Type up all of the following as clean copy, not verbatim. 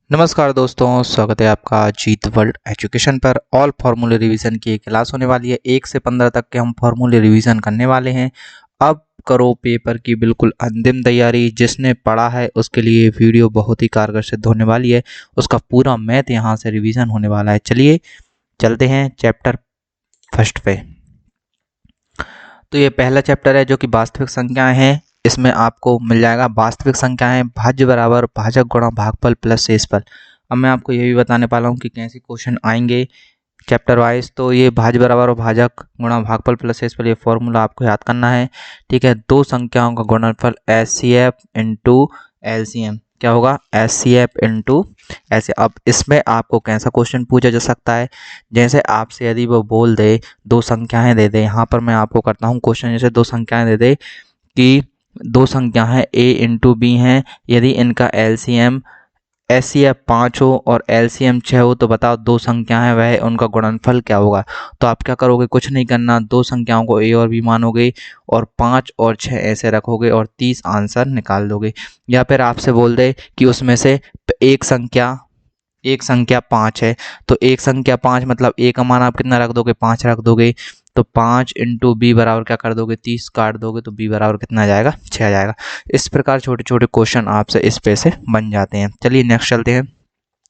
नमस्कार दोस्तों, स्वागत है आपका जीत वर्ल्ड एजुकेशन पर। ऑल फार्मूले रिवीजन की एक क्लास होने वाली है। 1 से 15 तक के हम फार्मूले रिवीजन करने वाले हैं। अब करो पेपर की बिल्कुल अंतिम तैयारी। जिसने पढ़ा है उसके लिए वीडियो बहुत ही कारगर सिद्ध होने वाली है। उसका पूरा मैथ यहाँ से रिवीजन होने वाला है। चलिए चलते हैं चैप्टर फर्स्ट पे। तो ये पहला चैप्टर है जो कि वास्तविक संख्याएं हैं। इसमें आपको मिल जाएगा वास्तविक संख्याएं भाज्य बराबर भाजक गुणा भागफल प्लस शेषफल। अब मैं आपको ये भी बताने वाला हूँ कि कैसे क्वेश्चन आएंगे चैप्टर वाइज। तो ये भाज्य बराबर और भाजक गुणा भागफल प्लस शेषफल, ये फॉर्मूला आपको याद करना है। ठीक है, दो संख्याओं का गुणनफल एचसीएफ इंटू एलसीएम क्या होगा, एचसीएफ इंटू ऐसे। अब इसमें आपको कैसा क्वेश्चन पूछा जा सकता है, जैसे आपसे यदि वो बोल दे दो संख्याएं दे दे। यहाँ पर मैं आपको करता हूँ क्वेश्चन, जैसे दो संख्याएं दे दे कि दो संख्याएं a इंटू बी हैं, यदि इनका एलसीएम एचसीएफ 5 हो और एलसीएम 6 हो तो बताओ दो संख्याएं वह उनका गुणनफल क्या होगा। तो आप क्या करोगे, कुछ नहीं करना, दो संख्याओं को a और b मानोगे और 5 और 6 ऐसे रखोगे और 30 आंसर निकाल दोगे। या फिर आपसे बोल दे कि उसमें से एक संख्या 5 है, तो एक संख्या 5 मतलब a का मान आप कितना रख दोगे, 5 रख दोगे। तो 5 इंटू बी बराबर क्या कर दोगे, 30 काट दोगे तो बी बराबर कितना आ जाएगा, 6 आ जाएगा। इस प्रकार छोटे छोटे क्वेश्चन आपसे इस पे से बन जाते हैं। चलिए नेक्स्ट चलते हैं।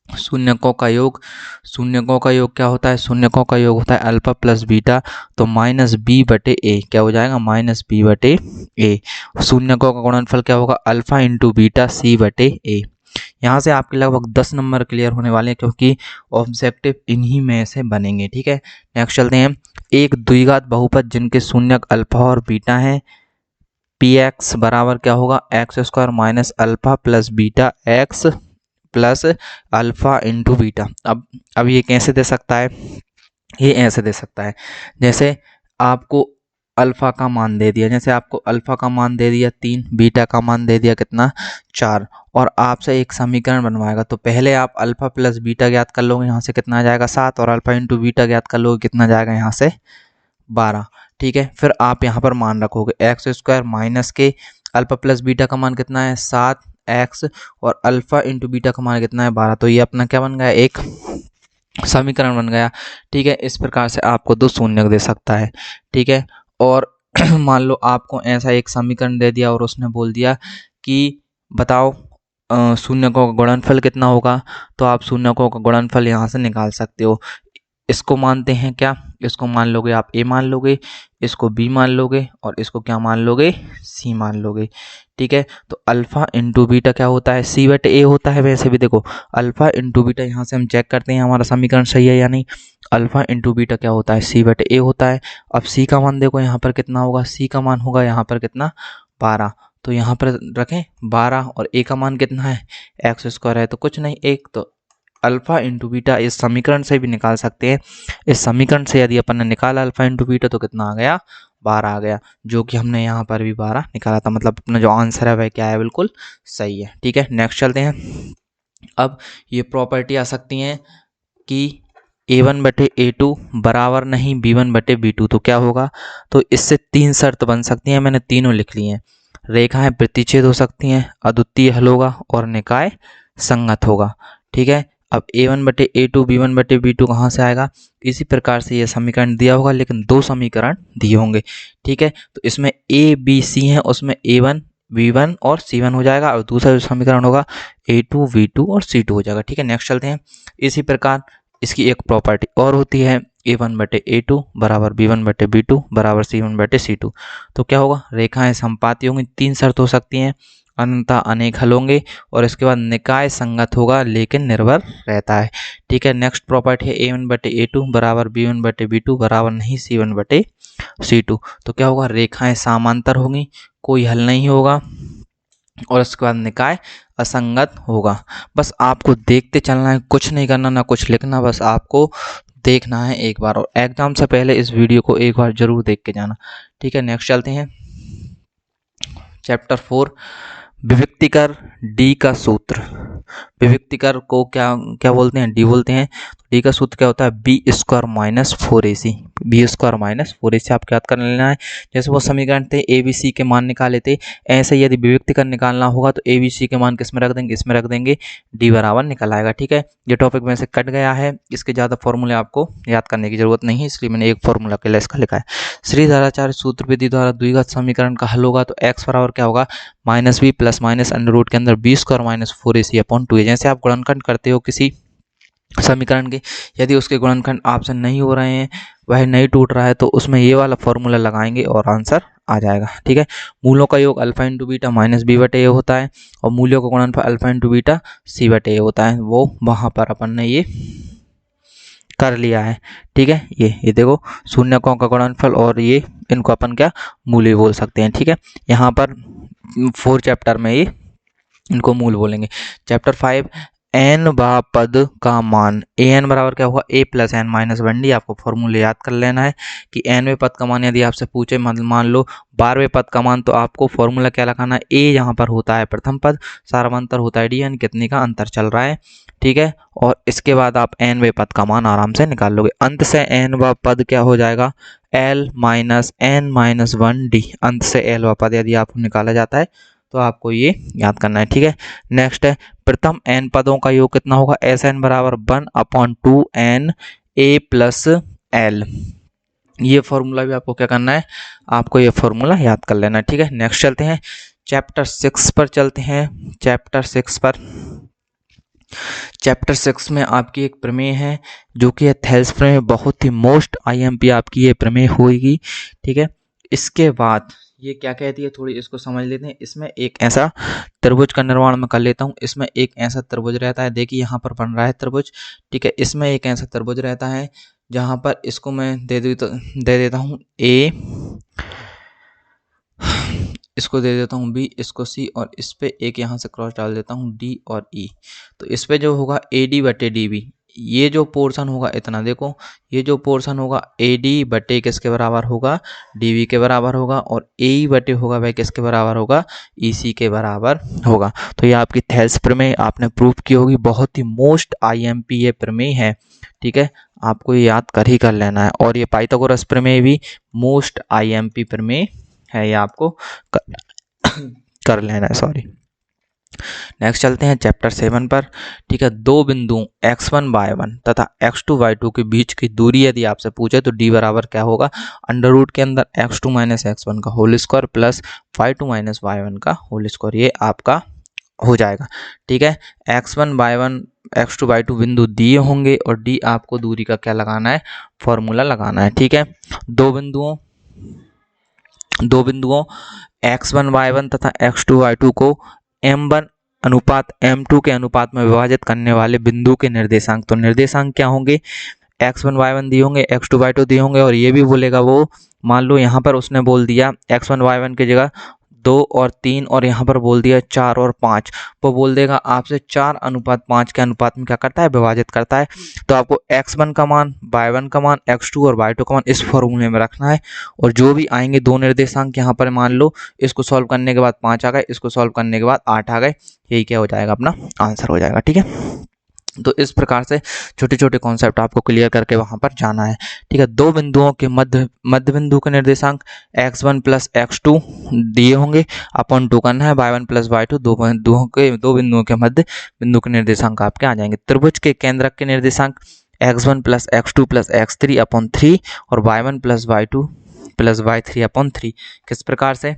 शून्यकों का योग। शून्यकों का योग क्या होता है, शून्यकों का योग होता है अल्फा प्लस बीटा। तो माइनस बी बटे ए क्या हो जाएगा, माइनस बी बटे ए। शून्यकों का गुणनफल क्या होगा, अल्फा इंटू बीटा सी बटे ए। यहाँ से आपके लगभग 10 नंबर क्लियर होने वाले हैं, क्योंकि ऑब्जेक्टिव इन्हीं में से बनेंगे। ठीक है, नेक्स्ट चलते हैं। एक द्विघात बहुपद जिनके शून्यक अल्फा और बीटा हैं, पी एक्स बराबर क्या होगा, x square minus alpha plus beta x plus alpha into beta. अब ये कैसे दे सकता है, ये ऐसे दे सकता है, जैसे आपको अल्फा का मान दे दिया, जैसे आपको अल्फा का मान दे दिया 3, बीटा का मान दे दिया कितना 4, और आपसे एक समीकरण बनवाएगा। तो पहले आप अल्फा प्लस बीटा ज्ञात कर लोगे, यहाँ से कितना आ जाएगा 7, और अल्फा इंटू बीटा ज्ञात कर लोगे, कितना जाएगा यहाँ से 12। ठीक है, फिर आप यहाँ पर मान रखोगे एक्स स्क्वायर माइनस के अल्फा प्लस बीटा का मान कितना है 7 एक्स, और अल्फा इंटू बीटा का मान कितना है 12। तो ये अपना क्या बन गया, एक समीकरण बन गया। ठीक है, इस प्रकार से आपको दो शून्यक दे सकता है। ठीक है, और मान लो आपको ऐसा एक समीकरण दे दिया और उसने बोल दिया कि बताओ शून्यकों का गुणनफल कितना होगा। तो आप शून्यकों का गुणनफल यहाँ से निकाल सकते हो। इसको मानते हैं क्या, इसको मान लोगे आप a मान लोगे, इसको b मान लोगे, और इसको क्या मान लोगे, c मान लोगे। ठीक है, तो अल्फा इंटू बीटा क्या होता है, c बटे a होता है। वैसे भी देखो अल्फा इंटू बीटा यहाँ से हम चेक करते हैं हमारा समीकरण सही है या नहीं। अल्फा इंटू बीटा क्या होता है, c बटे a होता है। अब c का मान देखो यहाँ पर कितना होगा, c का मान होगा यहाँ पर कितना 12। तो यहाँ पर रखें 12, और a का मान कितना है, एक्स स्क्वायर है तो कुछ नहीं एक। तो अल्फा इंटू बीटा इस समीकरण से भी निकाल सकते हैं। इस समीकरण से यदि अपन ने निकाला अल्फा इंटू बीटा तो कितना आ गया, 12 आ गया, जो कि हमने यहाँ पर भी 12 निकाला था। मतलब अपना जो आंसर है वह क्या है, बिल्कुल सही है। ठीक है, नेक्स्ट चलते हैं। अब ये प्रॉपर्टी आ सकती हैं कि a1 बटे a2 बराबर नहीं b1 बटे b2। तो क्या होगा, तो इससे 3 शर्त बन सकती हैं, मैंने तीनों लिख ली हैं। रेखाएं प्रतिच्छेद हो सकती हैं, अद्वितीय हल होगा, और निकाय संगत होगा। ठीक है, अब a1 बटे a2 b1 बटे b2 कहाँ से आएगा, इसी प्रकार से ये समीकरण दिया होगा, लेकिन दो समीकरण दिए होंगे। ठीक है, तो इसमें a b c है, उसमें a1 v1 और c1 हो जाएगा, और दूसरा जो समीकरण होगा a2 v2 और c2 हो जाएगा। ठीक है, नेक्स्ट चलते हैं। इसी प्रकार इसकी एक प्रॉपर्टी और होती है, a1 बटे a2 बराबर b1 बटे b2 बराबर c1 बटे c2। तो क्या होगा, रेखाएं समपाती होंगी, 3 शर्त हो सकती हैं, अनंतः अनेक हल होंगे, और इसके बाद निकाय संगत होगा लेकिन निर्भर रहता है। ठीक है, नेक्स्ट प्रॉपर्टी है a1 बटे a2 बराबर b1 बटे b2 बराबर नहीं c1 बटे c2। तो क्या होगा, रेखाएं समांतर होंगी, कोई हल नहीं होगा, और उसके बाद निकाय असंगत होगा। बस आपको देखते चलना है, कुछ नहीं करना, ना कुछ लिखना, बस आपको देखना है एक बार, और एग्जाम से पहले इस वीडियो को एक बार जरूर देख के जाना। ठीक है, नेक्स्ट चलते हैं। चैप्टर 4 विभक्तिकर डी का सूत्र। विभक्तिकर को क्या क्या बोलते हैं, डी बोलते हैं। डी का सूत्र क्या होता है, B square minus 4ac। B square minus 4ac आपको याद कर लेना है। जैसे वो समीकरण थे ए बी सी के मान निकाले थे, ऐसे यदि विभक्ति कर निकालना होगा तो ए बी सी के मान किस में रख देंगे, इसमें रख देंगे, डी बराबर निकल आएगा। ठीक है, ये टॉपिक में से कट गया है, इसके ज़्यादा फॉर्मूले आपको याद करने की जरूरत नहीं है, इसलिए मैंने एक फॉर्मूला के लिए इसका लिखा है। श्रीधराचार्य सूत्र विधि द्वारा द्विघात समीकरण का हल होगा तो x बराबर क्या होगा, minus B plus minus under root के अंदर B square minus 4ac upon 2a। जैसे आप गुणनखंड करते हो किसी समीकरण के, यदि उसके गुणनखंड आपसे नहीं हो रहे हैं, वह नहीं टूट रहा है, तो उसमें ये वाला फॉर्मूला लगाएंगे और आंसर आ जाएगा। ठीक है, मूलों का योग alpha into beta minus B बटे ए होता है और मूल्यों का गुणनफल अल्फा इंटू बीटा सी बटे ए होता है, वो वहाँ पर अपन ने ये कर लिया है। ठीक है, ये देखो शून्यकों का गुणनफल और ये इनको अपन क्या मूल्य बोल सकते हैं। ठीक है, यहाँ पर 4 चैप्टर में ये इनको मूल बोलेंगे। चैप्टर 5 एन व पद का मान, ए एन बराबर क्या होगा, ए प्लस एन माइनस 1d। आपको फॉर्मूले याद कर लेना है कि एनवें पद का मान यदि आपसे पूछे, मान लो 12वें पद का मान, तो आपको फॉर्मूला क्या लगाना है, ए यहाँ पर होता है प्रथम पद, सारांतर होता है डी, यानी कितने का अंतर चल रहा है। ठीक है, और इसके बाद आप एनवें पद का मान आराम से निकाल लोगे। अंत से एन व पद क्या हो जाएगा, L minus N minus 1d। अंत से एल व पद यदि आपको निकाला जाता है तो आपको ये याद करना है। ठीक है, नेक्स्ट है प्रथम एन पदों का योग कितना होगा, एस एन बराबर 1/2 एन ए प्लस एल। ये फॉर्मूला भी आपको क्या करना है, आपको ये फॉर्मूला याद कर लेना है। ठीक है, नेक्स्ट चलते हैं चैप्टर 6 पर चलते हैं। चैप्टर 6 में आपकी एक प्रमेय है जो कि थेल्स प्रमेय, बहुत ही मोस्ट आईएमपी आपकी ये प्रमेय होगी। ठीक है, इसके बाद ये क्या कहती है, थोड़ी इसको समझ लेते हैं। इसमें एक ऐसा त्रिभुज का निर्माण मैं कर लेता हूँ। इसमें एक ऐसा त्रिभुज रहता है, देखिए यहाँ पर बन रहा है त्रिभुज। ठीक है, इसमें एक ऐसा त्रिभुज रहता है जहाँ पर इसको मैं दे देता हूँ ए, इसको दे देता हूँ बी, इसको सी, और इस पे एक यहाँ से क्रॉस डाल देता हूँ डी और ई। तो इस पे जो होगा ए डी बटे डी बी, ये जो पोर्शन होगा इतना, देखो ये जो पोर्शन होगा ए डी बटे किसके बराबर होगा, डी वी के बराबर होगा, और ए ई बटे होगा वह किसके बराबर होगा, ई सी के बराबर होगा। तो ये आपकी थेल्स प्रमेय आपने प्रूव की होगी, बहुत ही मोस्ट आईएमपी ये प्रमेय है। ठीक है, आपको ये याद कर ही कर लेना है। और ये पाइथागोरस प्रमेय भी मोस्ट आईएमपी प्रमेय है, ये आपको कर लेना है, सॉरी। नेक्स्ट चलते हैं चैप्टर 7 पर। ठीक है, दो बिंदुओं x1 y1 तथा x2 y2 के बीच की दूरी यदि आपसे पूछे तो d बराबर क्या होगा, अंडर रूट के अंदर x2 माइनस x1 का whole square plus y2 minus y1 का होल स्क्वायर, ये आपका हो जाएगा। ठीक है, x1 y1 x2 y2 बिंदु दिए होंगे और d आपको दूरी का क्या लगाना है, फॉर्मूला लगाना है। ठीक है, दो बिंदुओं x1 y1 तथा x2 y2 को m1 अनुपात m2 के अनुपात में विभाजित करने वाले बिंदु के निर्देशांक, तो निर्देशांक क्या होंगे, x1 y1 दिए होंगे, x2 y2 दिए होंगे, और ये भी बोलेगा वो, मान लो यहाँ पर उसने बोल दिया x1 y1 की जगह 2 और 3, और यहाँ पर बोल दिया 4 और 5, वो बोल देगा आपसे 4:5 के अनुपात में क्या करता है, विभाजित करता है। तो आपको x1 का मान, y1 का मान, x2 और y2 का मान इस फॉर्मूले में रखना है, और जो भी आएंगे दो निर्देशांक, यहाँ पर मान लो इसको सॉल्व करने के बाद 5 आ गए, इसको सॉल्व करने के बाद 8 आ गए, यही क्या हो जाएगा, अपना आंसर हो जाएगा। ठीक है, तो इस प्रकार से छोटे छोटे कॉन्सेप्ट आपको क्लियर करके वहां पर जाना है। ठीक है, दो बिंदुओं के मध्य बिंदु के निर्देशांक x1 प्लस x2 दिए होंगे, अपॉन 2 करना है, y1 प्लस y2, दो बिंदुओं के मध्य बिंदु के निर्देशांक आपके आ जाएंगे। त्रिभुज के केंद्रक के निर्देशांक x1 plus x2 plus x3 upon 3 और y1 plus y2 plus y3 upon 3। किस प्रकार से,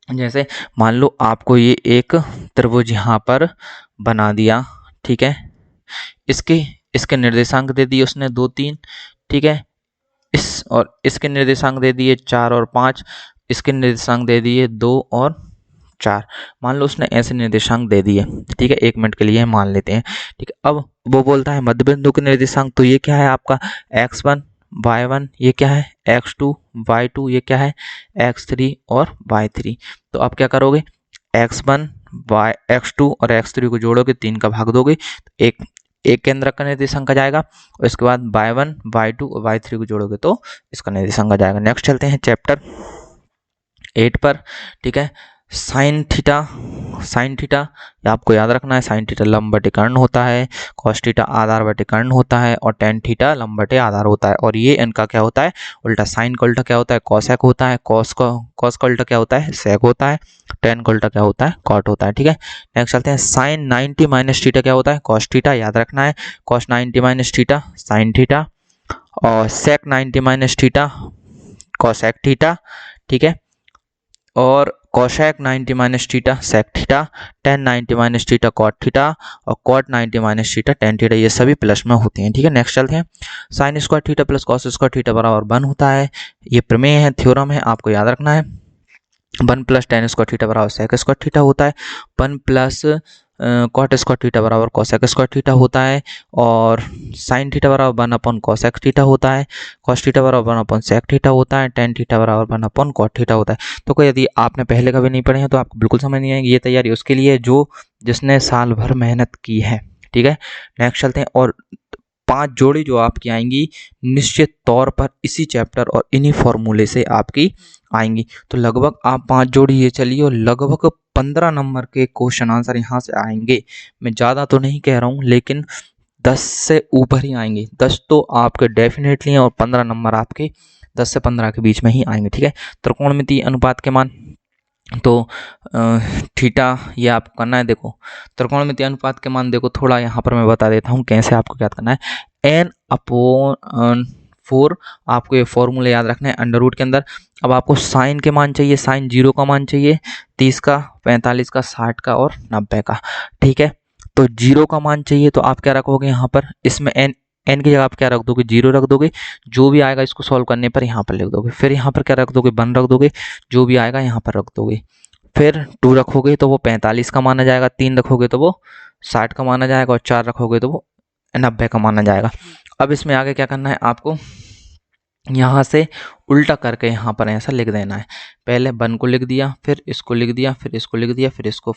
जैसे मान लो आपको ये एक त्रिभुज यहाँ पर बना दिया। ठीक है, इसके निर्देशांक दे दिए उसने 2 3। ठीक है, इसके निर्देशांक दे दिए 4 और 5, इसके निर्देशांक दे दिए 2 और 4। मान लो उसने ऐसे निर्देशांक दे दिए। ठीक है, 1 मिनट के लिए मान लेते हैं। ठीक है, अब वो बोलता है मध्य बिंदु के निर्देशांक, तो ये क्या है आपका x1 y1, ये क्या है x2 y2, ये क्या है x3 और y3। तो आप क्या करोगे, x1 x2 और x3 को जोड़ोगे, 3 का भाग दोगे, तो एक केंद्रक का निर्देशांक आ जाएगा, और इसके बाद y1 y2 और y3 को जोड़ोगे तो इसका निर्देशांक आ जाएगा। नेक्स्ट चलते हैं चैप्टर 8 पर। ठीक है, साइन थीटा ये आपको याद रखना है। साइन थीटा लंब बटे कर्ण होता है, कॉस थीटा आधार बटे कर्ण होता है और टेन थीटा लंब बटे आधार होता है। और ये इनका क्या होता है उल्टा, साइन का उल्टा क्या होता है कॉसेक होता है, कॉस का उल्टा क्या होता है सेक होता है, टेन का उल्टा क्या होता है कॉट होता है। ठीक है, नेक्स्ट चलते हैं। साइन 90 माइनस थीटा क्या होता है कॉस थीटा, याद रखना है। Cos 90 minus theta sine theta, और sec 90 minus theta cosec theta. ठीक है, और cosec 90 minus theta sec theta, tan 90 minus theta cot theta और cot 90 minus theta tan theta, ये सभी प्लस में होते हैं। ठीक है, नेक्स्ट चलते हैं। Sine square theta plus cos square theta बराबर 1 होता है। ये प्रमेय है, थ्योरम है, आपको याद रखना है। 1 प्लस टेन स्क्वायर थीटा बराबर सेक स्क्वायर थीटा होता है। 1 प्लस कॉट स्क्वायर थीटा बराबर कोसेक स्क्वायर थीटा होता है। और साइन थीटा बराबर 1 अपॉन कोसेक थीटा होता है। कॉस थीटा बराबर 1 अपॉन सेक थीटा होता है। टेन थीटा बराबर 1 अपॉन कॉट थीटा होता है। तो कोई यदि आपने पहले कभी नहीं पढ़े हैं तो आपको बिल्कुल समझ नहीं आएगी। ये तैयारी उसके लिए जो जिसने साल भर मेहनत की है। ठीक है, नेक्स्ट चलते हैं। और 5 जोड़ी जो आपकी आएंगी निश्चित तौर पर इसी चैप्टर और इन्हीं फॉर्मूले से आपकी आएंगी। तो लगभग आप 5 जोड़ी ये चलिए और लगभग 15 नंबर के क्वेश्चन आंसर यहाँ से आएंगे। मैं ज़्यादा तो नहीं कह रहा हूँ, लेकिन 10 से ऊपर ही आएंगे। 10 तो आपके डेफिनेटली हैं और 15 नंबर आपके 10 से 15 के बीच में ही आएंगे। ठीक है, त्रिकोणमितीय अनुपात के मान, तो थीटा ये आपको करना है। देखो त्रिकोणमितीय अनुपात के मान देखो, थोड़ा यहाँ पर मैं बता देता हूँ कैसे आपको क्या करना है। n/4 आपको ये फॉर्मूले याद रखना है अंडर रूट के अंदर। अब आपको साइन के मान चाहिए, साइन 0 का मान चाहिए, 30 का, 45 का, 60 का और 90 का। ठीक है, तो 0 का मान चाहिए तो आप क्या रखोगे यहाँ पर, इसमें n की जगह आप क्या रख दोगे 0 रख दोगे, जो भी आएगा इसको सॉल्व करने पर यहाँ पर लिख दोगे। फिर यहाँ पर क्या रख दोगे 1 रख दोगे, जो भी आएगा यहाँ पर रख दोगे। फिर 2 रखोगे तो वो 45 का माना जाएगा, 3 रखोगे तो वो 60 का माना जाएगा और 4 रखोगे तो वो 90 का माना जाएगा। अब इसमें आगे क्या करना है आपको, यहाँ से उल्टा करके यहाँ पर ऐसा लिख देना है। पहले 1 को लिख दिया, फिर इसको लिख दिया, फिर इसको लिख दिया, फिर इसको।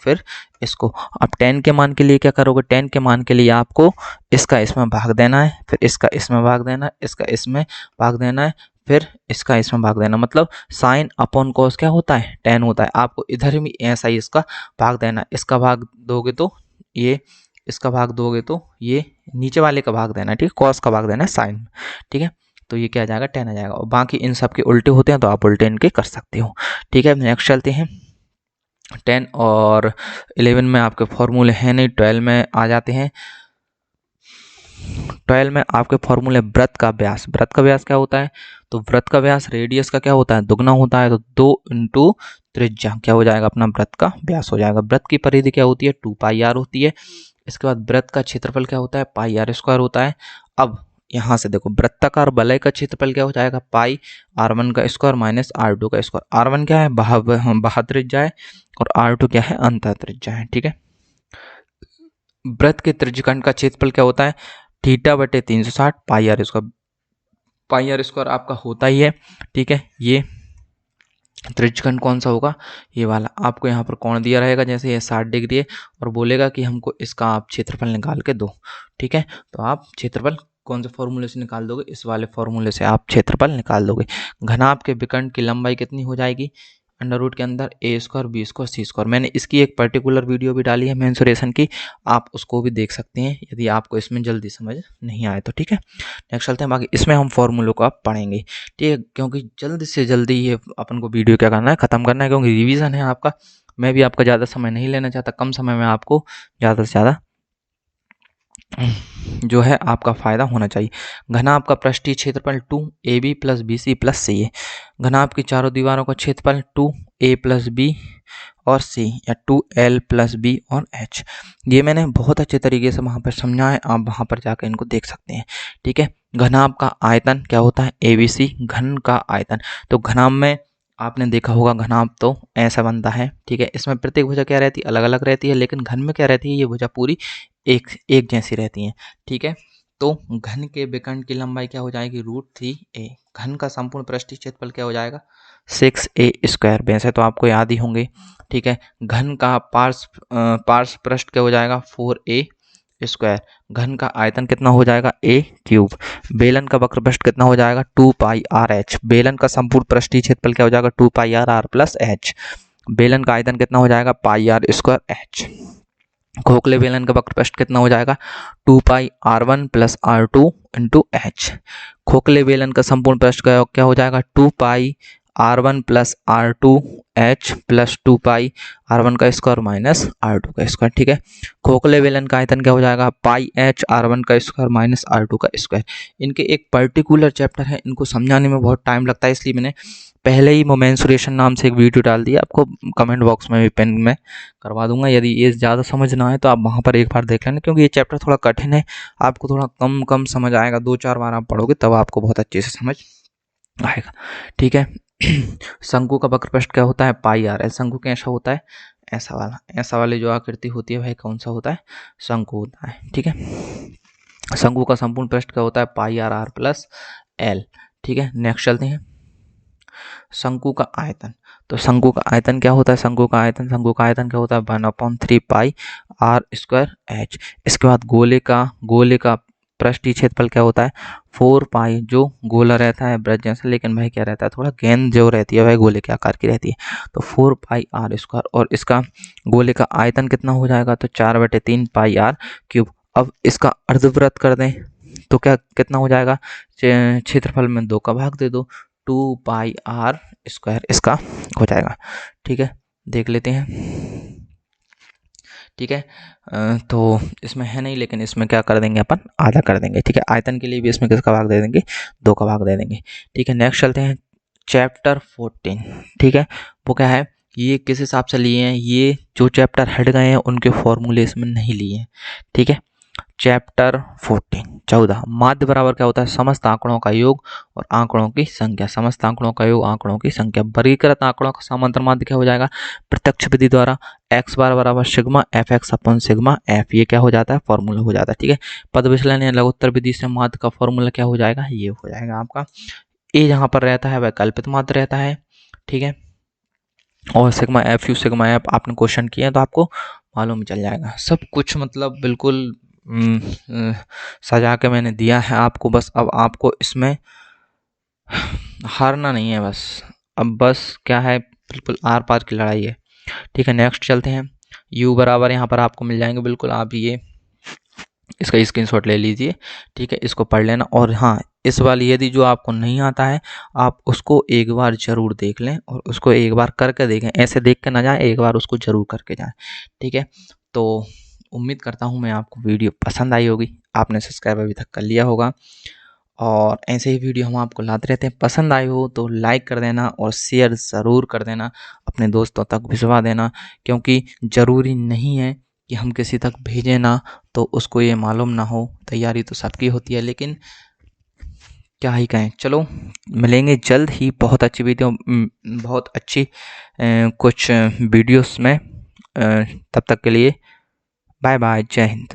अब 10 के मान के लिए क्या करोगे, 10 के मान के लिए आपको इसका इसमें भाग देना है, फिर इसका इसमें भाग देना है, इसका इसमें भाग देना है, फिर इसका इसमें भाग देना। मतलब साइन अपॉन कॉस क्या होता है 10 होता है। आपको इधर भी ऐसा ही इसका भाग देना है। इसका भाग दोगे तो ये, इसका भाग दोगे तो ये, नीचे वाले का भाग देना है। ठीक है, कॉस का भाग देना है साइन। ठीक है, तो ये क्या आ जाएगा 10 आ जाएगा। और बाकी इन सब के उल्टे होते हैं तो आप उल्टे इनके कर सकते हो। ठीक है, नेक्स्ट चलते हैं। 10 और 11 में आपके फॉर्मूले हैं नहीं, 12 में आ जाते हैं। 12 में आपके फॉर्मूले वृत्त का व्यास, वृत्त का व्यास क्या होता है, तो वृत्त का व्यास रेडियस का क्या होता है दुगना होता है। तो 2 इंटू त्रिज्या क्या हो जाएगा अपना वृत्त का व्यास हो जाएगा। वृत्त की परिधि क्या होती है 2 पाई आर होती है। इसके बाद वृत्त का क्षेत्रफल क्या होता है पाई आर स्क्वायर होता है। अब यहाँ से देखो वृत्ताकार वलय का क्षेत्रफल क्या हो जाएगा पाई r1 का स्क्वायर माइनस r2 का स्क्वायर। r1 क्या है बाह्य त्रिज्या है और r2 क्या है अंतः त्रिज्या है। ठीक है, वृत्त के त्रिज्यखंड का क्षेत्रफल क्या होता है थीटा बटे 360 pi R square. Pi R square आपका होता ही है। ठीक है, ये त्रिज्यखंड कौन सा होगा, ये वाला। आपको यहाँ पर कोण दिया रहेगा, जैसे ये 60 डिग्री है और बोलेगा कि हमको इसका आप क्षेत्रफल निकाल के दो। ठीक है, तो आप क्षेत्रफल कौन से फॉर्मूले से निकाल दोगे, इस वाले फॉर्मूले से आप क्षेत्रफल निकाल दोगे। घनाभ के विकर्ण की लंबाई कितनी हो जाएगी अंडर रूट के अंदर a square b square c square. मैंने इसकी एक पर्टिकुलर वीडियो भी डाली है मेंसुरेशन की, आप उसको भी देख सकते हैं यदि आपको इसमें जल्दी समझ नहीं आए तो। ठीक है, नेक्स्ट चलते हैं। बाकी इसमें हम फॉर्मूलों को आप पढ़ेंगे। ठीक है, क्योंकि जल्द से जल्दी ये अपन को वीडियो क्या करना है ख़त्म करना है, क्योंकि रिवीजन है आपका। मैं भी आपका ज़्यादा समय नहीं लेना चाहता, कम समय में आपको ज़्यादा से ज़्यादा जो है आपका फ़ायदा होना चाहिए। घनाभ का पृष्ठीय क्षेत्रफल 2ab plus BC plus C है। घनाभ की चारों दीवारों का क्षेत्रफल 2a प्लस B और C या 2l प्लस B और H। ये मैंने बहुत अच्छे तरीके से वहाँ पर समझा है, आप वहाँ पर जाकर इनको देख सकते हैं। ठीक है, घनाभ का आयतन क्या होता है ABC, घन का आयतन। तो घनाभ में आपने देखा होगा घनाभ तो ऐसा बनता है। ठीक है, इसमें प्रत्येक भुजा क्या रहती है अलग अलग रहती है, लेकिन घन में क्या रहती है ये भुजा पूरी एक जैसी रहती हैं। ठीक है, तो घन के विकर्ण की लंबाई क्या हो जाएगी √3a। घन का संपूर्ण पृष्ठीय क्षेत्रफल क्या हो जाएगा 6a स्क्वायर। वैसे तो आपको याद ही होंगे। ठीक है, घन का पार्श्व पृष्ठ क्या हो जाएगा 4a स्क्वायर। घन का आयतन कितना हो जाएगा a क्यूब। बेलन का वक्र पृष्ठ कितना हो जाएगा 2 पाई r h। बेलन का संपूर्ण पृष्ठीय क्षेत्रफल क्या हो जाएगा 2 पाई r r प्लस h। बेलन का आयतन कितना हो जाएगा, पाई आर स्क्वायर एच। खोखले बेलन का वक्रपृष्ठ कितना हो जाएगा, 2 पाई R1 plus R2 into H. खोखले बेलन का संपूर्ण पृष्ठ का क्या हो जाएगा, 2 पाई R1 plus R2 H plus 2 पाई R1 का स्क्वायर माइनस R2 का स्क्वायर। ठीक है, खोखले बेलन का आयतन क्या हो जाएगा, पाई एच R1 का स्क्वायर माइनस R2 का स्क्वायर। इनके एक पर्टिकुलर चैप्टर है, इनको समझाने में बहुत टाइम लगता है, इसलिए मैंने पहले ही मोमेंसुरेशन नाम से एक वीडियो डाल दिया, आपको कमेंट बॉक्स में भी पिन में करवा दूंगा। यदि ये ज़्यादा समझ ना आए तो आप वहाँ पर एक बार देख लेना, क्योंकि ये चैप्टर थोड़ा कठिन है, आपको थोड़ा कम समझ आएगा, 2-4 बार आप पढ़ोगे तब आपको बहुत अच्छे से समझ आएगा। ठीक है, शंकु का वक्रपृष्ठ क्या होता है, पाई आर एल। शंकु कैसा होता है, ऐसा वाला, ऐसा वाली जो आकृति होती है वह कौन सा होता है, शंकु होता है। ठीक है, शंकु का संपूर्ण पृष्ठ क्या होता है, पाई आर आर प्लस एल। ठीक है, नेक्स्ट चलते हैं, शंकु का आयतन। तो शंकु का आयतन क्या होता है, शंकु का आयतन क्या होता है, 1/3 पाई आर स्क्वायर एच। इसके बाद गोले का पृष्ठीय क्षेत्रफल क्या होता है, 4 पाई, जो गोला रहता है ब्रज जैसा, लेकिन वह क्या रहता है, थोड़ा गेंद जो रहती है वह गोले के आकार की रहती है, तो 4 पाई आर स्क्वायर। और इसका गोले का आयतन कितना हो जाएगा, तो 4/3 पाई आर क्यूब। अब इसका अर्धवृत्त कर दें तो क्या कितना हो जाएगा, क्षेत्रफल में 2 का भाग दे दो, 2 पाई आर स्क्वायर इसका हो जाएगा। ठीक है, देख लेते हैं। ठीक है, तो इसमें है नहीं, लेकिन इसमें क्या कर देंगे अपन, आधा कर देंगे। ठीक है, आयतन के लिए भी इसमें किसका भाग दे देंगे, 2 का भाग दे देंगे। ठीक है, नेक्स्ट चलते हैं, चैप्टर 14। ठीक है, वो क्या है, ये किस हिसाब से लिए हैं, ये जो चैप्टर हट गए हैं उनके फॉर्मूले इसमें नहीं लिए हैं। ठीक है, चैप्टर 14 माध्य बराबर क्या होता है, समस्त आंकड़ों का योग और आंकड़ों की संख्या। समस्त आंकड़ों का योग, आंकड़ों की संख्या। वर्गीकृत आंकड़ों का समांतर माध्य क्या हो जाएगा, प्रत्यक्ष विधि द्वारा x बार बराबर sigma F x upon sigma F, ये क्या हो जाता है, फॉर्मूला हो जाता है। ठीक है, पद विचलन या लघुत्तर विधि से माध्य का फॉर्मूला क्या हो जाएगा, ये हो जाएगा आपका, ए जहाँ पर रहता है वह कल्पित माध्य रहता है। ठीक है, और sigma F you sigma F आपने क्वेश्चन किया तो आपको मालूम चल जाएगा सब कुछ, मतलब बिल्कुल सजा के मैंने दिया है आपको। बस अब आपको इसमें हारना नहीं है, अब बस क्या है, बिल्कुल आर पार की लड़ाई है। ठीक है, नेक्स्ट चलते हैं, u बराबर यहाँ पर आपको मिल जाएंगे, बिल्कुल आप ये इसका स्क्रीनशॉट ले लीजिए। ठीक है, इसको पढ़ लेना। और हाँ, इस वाली यदि जो आपको नहीं आता है आप उसको एक बार ज़रूर देख लें और उसको एक बार करके देखें, ऐसे देख के ना जाए, एक बार उसको ज़रूर करके जाएं। ठीक है, तो उम्मीद करता हूँ मैं आपको वीडियो पसंद आई होगी, आपने सब्सक्राइब अभी तक कर लिया होगा, और ऐसे ही वीडियो हम आपको लाते रहते हैं। पसंद आई हो तो लाइक कर देना और शेयर ज़रूर कर देना, अपने दोस्तों तक भिजवा देना, क्योंकि ज़रूरी नहीं है कि हम किसी तक भेजें ना तो उसको ये मालूम ना हो। तैयारी तो सबकी होती है, लेकिन क्या ही कहें। चलो मिलेंगे जल्द ही बहुत अच्छी वीडियो, बहुत अच्छी कुछ वीडियोस में। तब तक के लिए बाय बाय, जय हिंद।